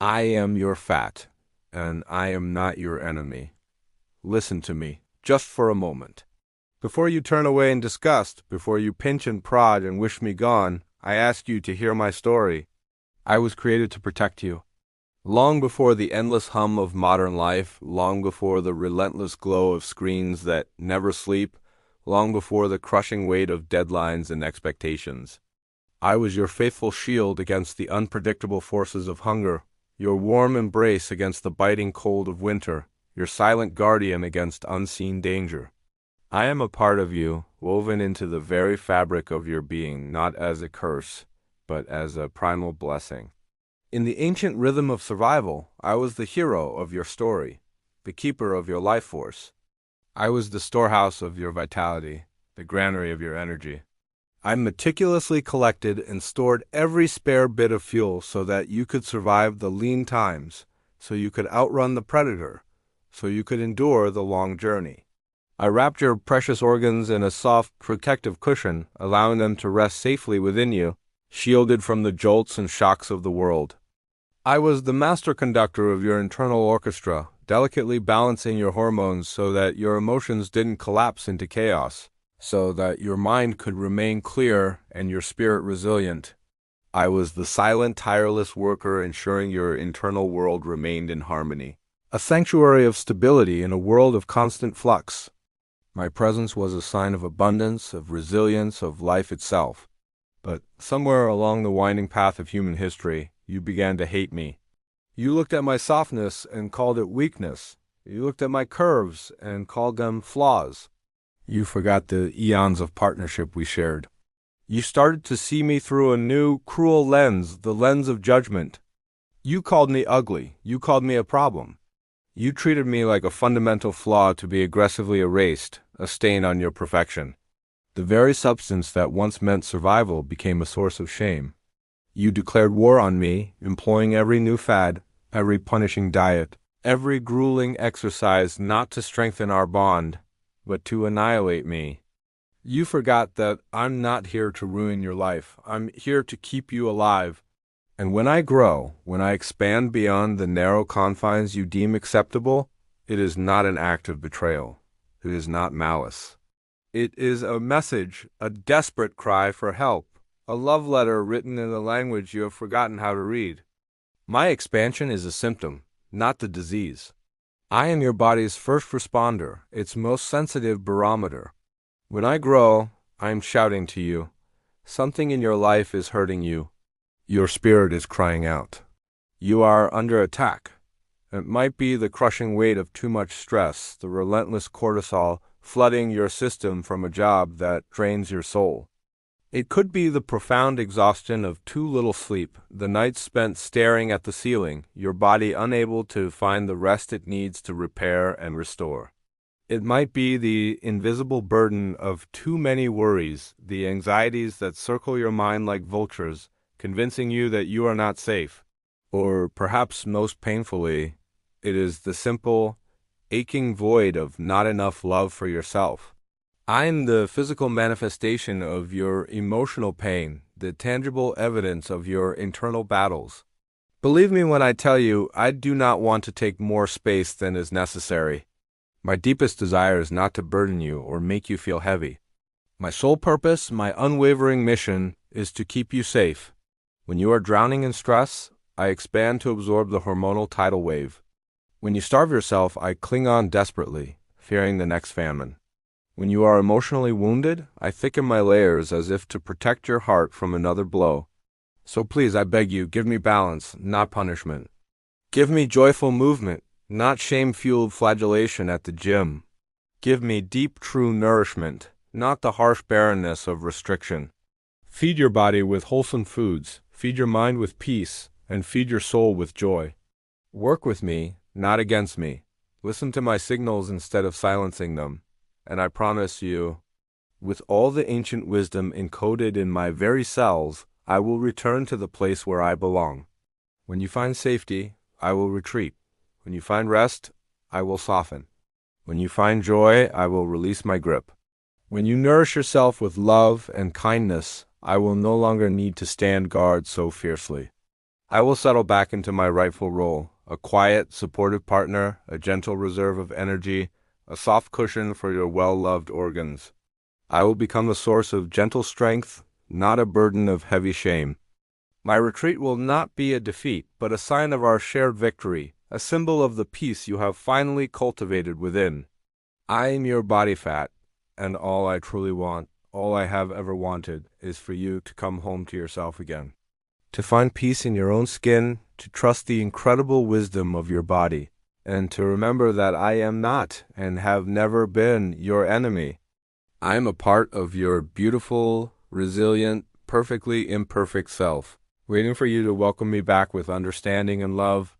I am your fat, and I am not your enemy. Listen to me, just for a moment. Before you turn away in disgust, before you pinch and prod and wish me gone, I ask you to hear my story. I was created to protect you. Long before the endless hum of modern life, long before the relentless glow of screens that never sleep, long before the crushing weight of deadlines and expectations. I was your faithful shield against the unpredictable forces of hunger, your warm embrace against the biting cold of winter, your silent guardian against unseen danger. I am a part of you, woven into the very fabric of your being, not as a curse, but as a primal blessing. In the ancient rhythm of survival, I was the hero of your story, the keeper of your life force. I was the storehouse of your vitality, the granary of your energy. I meticulously collected and stored every spare bit of fuel so that you could survive the lean times, so you could outrun the predator, so you could endure the long journey. I wrapped your precious organs in a soft, protective cushion, allowing them to rest safely within you, shielded from the jolts and shocks of the world. I was the master conductor of your internal orchestra, delicately balancing your hormones so that your emotions didn't collapse into chaos, so that your mind could remain clear and your spirit resilient. I was the silent, tireless worker ensuring your internal world remained in harmony, a sanctuary of stability in a world of constant flux. My presence was a sign of abundance, of resilience, of life itself. But somewhere along the winding path of human history, you began to hate me. You looked at my softness and called it weakness. You looked at my curves and called them flaws. You forgot the eons of partnership we shared. You started to see me through a new, cruel lens, the lens of judgment. You called me ugly. You called me a problem. You treated me like a fundamental flaw to be aggressively erased, a stain on your perfection. The very substance that once meant survival became a source of shame. You declared war on me, employing every new fad, every punishing diet, every grueling exercise not to strengthen our bond, but to annihilate me. You forgot that I'm not here to ruin your life. I'm here to keep you alive. And when I grow, when I expand beyond the narrow confines you deem acceptable, it is not an act of betrayal. It is not malice. It is a message, a desperate cry for help, a love letter written in a language you have forgotten how to read. My expansion is a symptom, not the disease. I am your body's first responder, its most sensitive barometer. When I grow, I am shouting to you. Something in your life is hurting you. Your spirit is crying out. You are under attack. It might be the crushing weight of too much stress, the relentless cortisol flooding your system from a job that drains your soul. It could be the profound exhaustion of too little sleep, the nights spent staring at the ceiling, your body unable to find the rest it needs to repair and restore. It might be the invisible burden of too many worries, the anxieties that circle your mind like vultures, convincing you that you are not safe. Or perhaps most painfully, it is the simple, aching void of not enough love for yourself. I am the physical manifestation of your emotional pain, the tangible evidence of your internal battles. Believe me when I tell you, I do not want to take more space than is necessary. My deepest desire is not to burden you or make you feel heavy. My sole purpose, my unwavering mission, is to keep you safe. When you are drowning in stress, I expand to absorb the hormonal tidal wave. When you starve yourself, I cling on desperately, fearing the next famine. When you are emotionally wounded, I thicken my layers as if to protect your heart from another blow. So please, I beg you, give me balance, not punishment. Give me joyful movement, not shame-fueled flagellation at the gym. Give me deep, true nourishment, not the harsh barrenness of restriction. Feed your body with wholesome foods, feed your mind with peace, and feed your soul with joy. Work with me, not against me. Listen to my signals instead of silencing them. And I promise you, with all the ancient wisdom encoded in my very cells, I will return to the place where I belong. When you find safety, I will retreat. When you find rest, I will soften. When you find joy, I will release my grip. When you nourish yourself with love and kindness, I will no longer need to stand guard so fiercely. I will settle back into my rightful role, a quiet, supportive partner, a gentle reserve of energy, a soft cushion for your well-loved organs. I will become a source of gentle strength, not a burden of heavy shame. My retreat will not be a defeat, but a sign of our shared victory, a symbol of the peace you have finally cultivated within. I am your body fat, and all I truly want, all I have ever wanted, is for you to come home to yourself again. To find peace in your own skin, to trust the incredible wisdom of your body, and to remember that I am not, and have never been, your enemy. I am a part of your beautiful, resilient, perfectly imperfect self, waiting for you to welcome me back with understanding and love,